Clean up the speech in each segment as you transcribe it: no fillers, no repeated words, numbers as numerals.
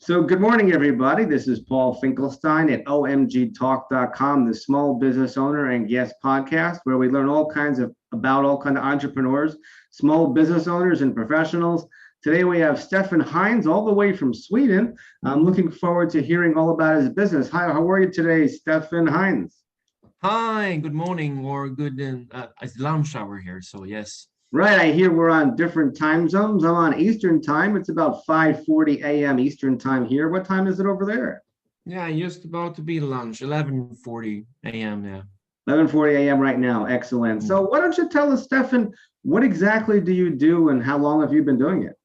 So good morning, everybody. This is Paul Finkelstein at omgtalk.com, the small business owner and guest podcast, where we learn about all kinds of entrepreneurs, small business owners, and professionals. Today we have Stefan Heintz all the way from Sweden. I'm looking forward to hearing all about his business. Hi, how are you today, Stefan Heintz? Hi, good morning or good it's lunch hour here, so yes. Right, I hear we're on different time zones. I'm on Eastern time. It's about 5:40 a.m. Eastern time here. What time is it over there? Yeah, just about to be lunch, 11:40 a.m. Yeah. 11:40 a.m. right now. Excellent. Mm. So why don't you tell us, Stefan, what exactly do you do and how long have you been doing it?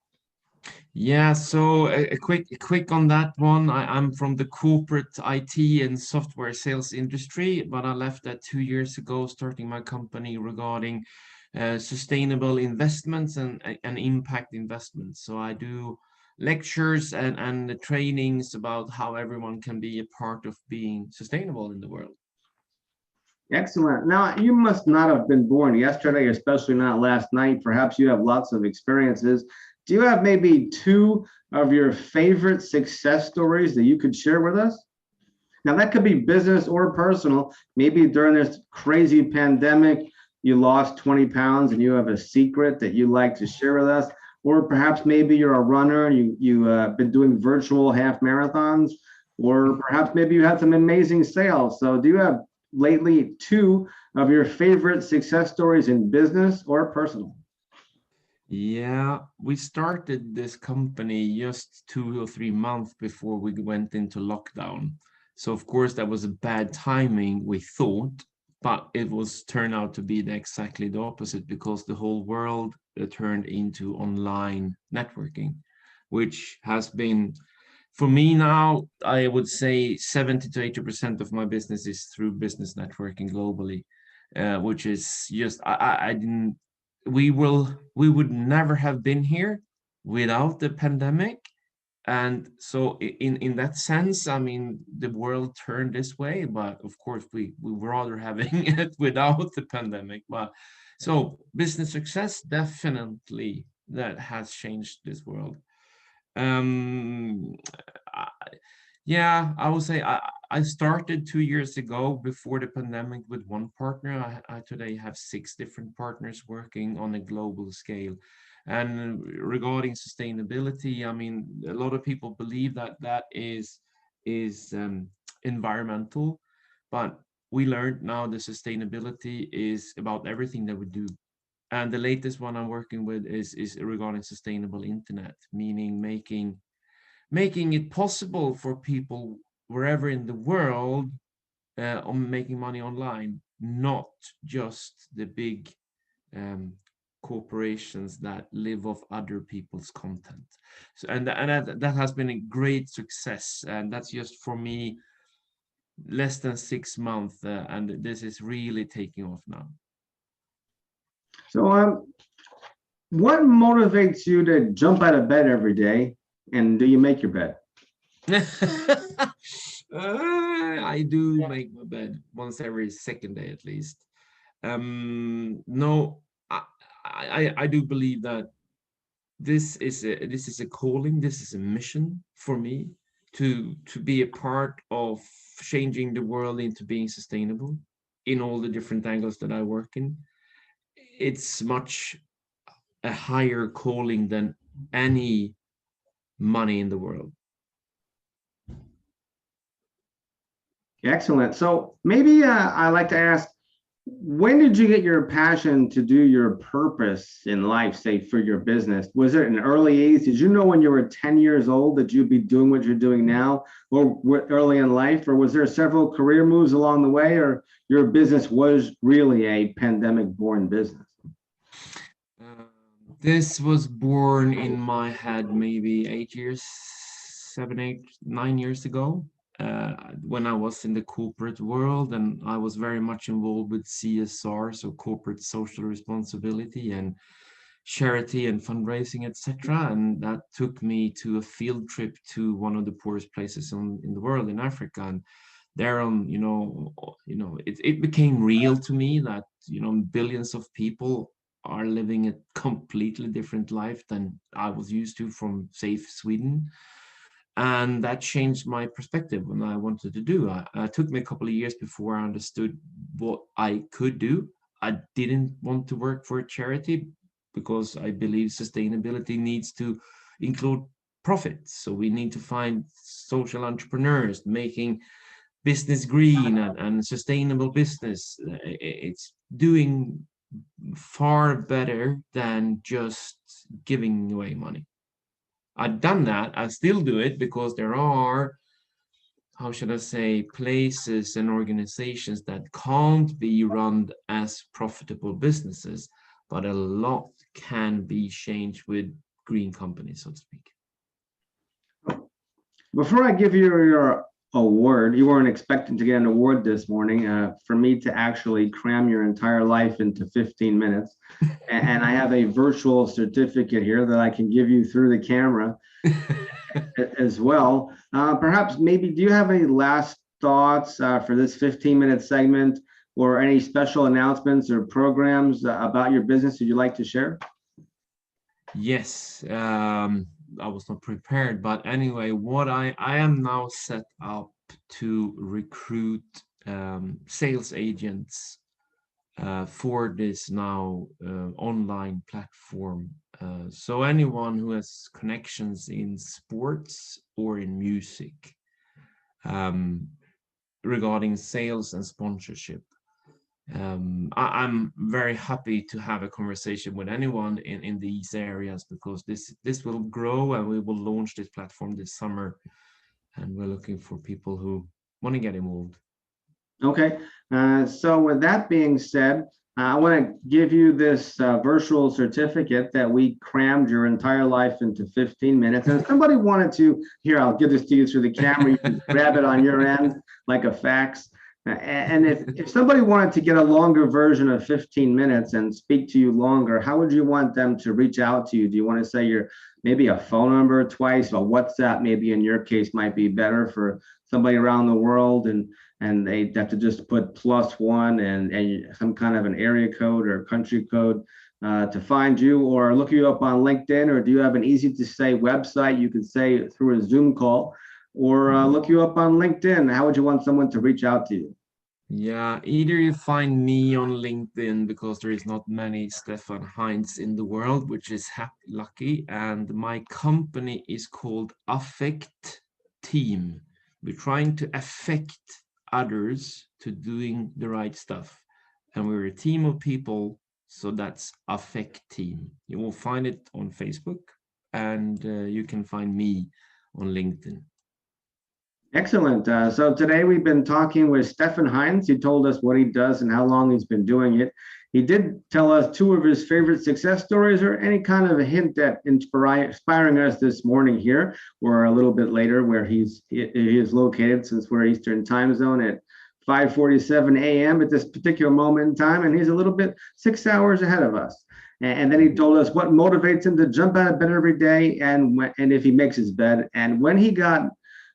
Yeah, so a quick on that one. I'm from the corporate IT and software sales industry, but I left that 2 years ago, starting my company regarding sustainable investments and impact investments. So I do lectures and the trainings about how everyone can be a part of being sustainable in the world. Excellent. Now, you must not have been born yesterday, especially not last night. Perhaps you have lots of experiences. Do you have maybe two of your favorite success stories that you could share with us? Now, that could be business or personal. Maybe during this crazy pandemic, you lost 20 pounds and you have a secret that you like to share with us. Or perhaps maybe you're a runner and you've been doing virtual half marathons. Or perhaps maybe you had some amazing sales. So, do you have lately two of your favorite success stories in business or personal? Yeah, we started this company just 2 or 3 months before we went into lockdown. So of course that was a bad timing, we thought, but it was turned out to be exactly the opposite because the whole world turned into online networking, which has been for me now, I would say 70 to 80% of my business is through business networking globally, which is just I didn't we would never have been here without the pandemic. And so in that sense, I mean, the world turned this way, but of course we were rather having it without the pandemic. But so business success definitely that has changed this world. Um, I, yeah, I would say I started 2 years ago before the pandemic with one partner. I today have six different partners working on a global scale. And regarding sustainability, I mean, a lot of people believe that that is environmental, but we learned now the sustainability is about everything that we do. And the latest one I'm working with is regarding sustainable internet, meaning making it possible for people wherever in the world on making money online, not just the big um, corporations that live off other people's content. So and that has been a great success, and that's just for me less than 6 months, and this is really taking off now. So, what motivates you to jump out of bed every day? And do you make your bed? I do make my bed once every second day at least. No, I do believe that this is a calling, this is a mission for me to be a part of changing the world into being sustainable in all the different angles that I work in. It's much a higher calling than any money in the world. Excellent. So maybe I like to ask, when did you get your passion to do your purpose in life, say for your business? Was it an early age? Did you know when you were 10 years old that you'd be doing what you're doing now, or early in life, or was there several career moves along the way, or your business was really a pandemic-born business? Um, this was born in my head maybe 8 years, 7, 8, 9 years ago, when I was in the corporate world, and I was very much involved with CSR, so corporate social responsibility and charity and fundraising, etc. And that took me to a field trip to one of the poorest places in the world, in Africa. And there on, it became real to me that, billions of people are living a completely different life than I was used to from safe Sweden. And that changed my perspective when I wanted to do. It took me a couple of years before I understood what I could do. I didn't want to work for a charity because I believe sustainability needs to include profits. So we need to find social entrepreneurs making business green and sustainable business. It's doing far better than just giving away money. I've done that. I still do it because there are, how should I say, places and organizations that can't be run as profitable businesses, but a lot can be changed with green companies, so to speak. Before I give you your award, you weren't expecting to get an award this morning, for me to actually cram your entire life into 15 minutes. And I have a virtual certificate here that I can give you through the camera as well. Perhaps maybe, do you have any last thoughts for this 15-minute segment, or any special announcements or programs about your business that you'd like to share? Yes, I was not prepared, but anyway, what I am now set up to recruit sales agents for this now online platform. So anyone who has connections in sports or in music regarding sales and sponsorship. I'm very happy to have a conversation with anyone in these areas, because this will grow, and we will launch this platform this summer, and we're looking for people who want to get involved. Okay, so with that being said, I want to give you this virtual certificate that we crammed your entire life into 15 minutes. And if somebody wanted to, here, I'll give this to you through the camera. You can grab it on your end like a fax. And if somebody wanted to get a longer version of 15 minutes and speak to you longer, how would you want them to reach out to you? Do you want to say your maybe a phone number twice, or WhatsApp maybe in your case might be better for somebody around the world, and they have to just put +1 and some kind of an area code or country code to find you, or look you up on LinkedIn? Or do you have an easy to say website you could say through a Zoom call, or look you up on LinkedIn? How would you want someone to reach out to you? Yeah, either you find me on LinkedIn, because there is not many Stefan Heintz in the world, which is lucky, and my company is called Affect Team. We're trying to affect others to doing the right stuff, and we're a team of people, so that's Affect Team. You will find it on Facebook, and you can find me on LinkedIn. Excellent. So today we've been talking with Stefan Heintz. He told us what he does and how long he's been doing it. He did tell us 2 of his favorite success stories, or any kind of a hint that inspiring us this morning here, or a little bit later, where he is located, since we're Eastern time zone at 5:47 a.m. at this particular moment in time, and he's a little bit 6 hours ahead of us. And then he told us what motivates him to jump out of bed every day, and if he makes his bed, and when he got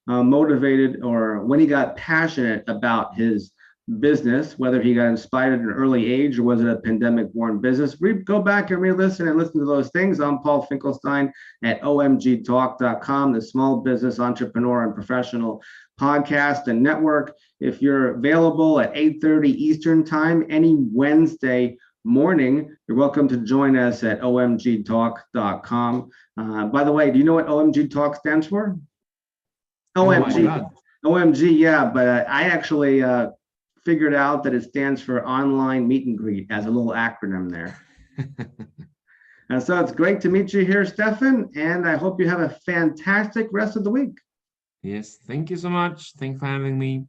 motivated, or when he got passionate about his business, whether he got inspired at an early age, or was it a pandemic-born business. Go back and re-listen and listen to those things. I'm Paul Finkelstein at omgtalk.com, the small business entrepreneur and professional podcast and network. If you're available at 8:30 Eastern time any Wednesday morning, you're welcome to join us at omgtalk.com. By the way, do you know what OMG Talk stands for? OMG. OMG, yeah, but I actually figured out that it stands for Online Meet and Greet, as a little acronym there. And so it's great to meet you here, Stefan, and I hope you have a fantastic rest of the week. Yes, thank you so much. Thanks for having me.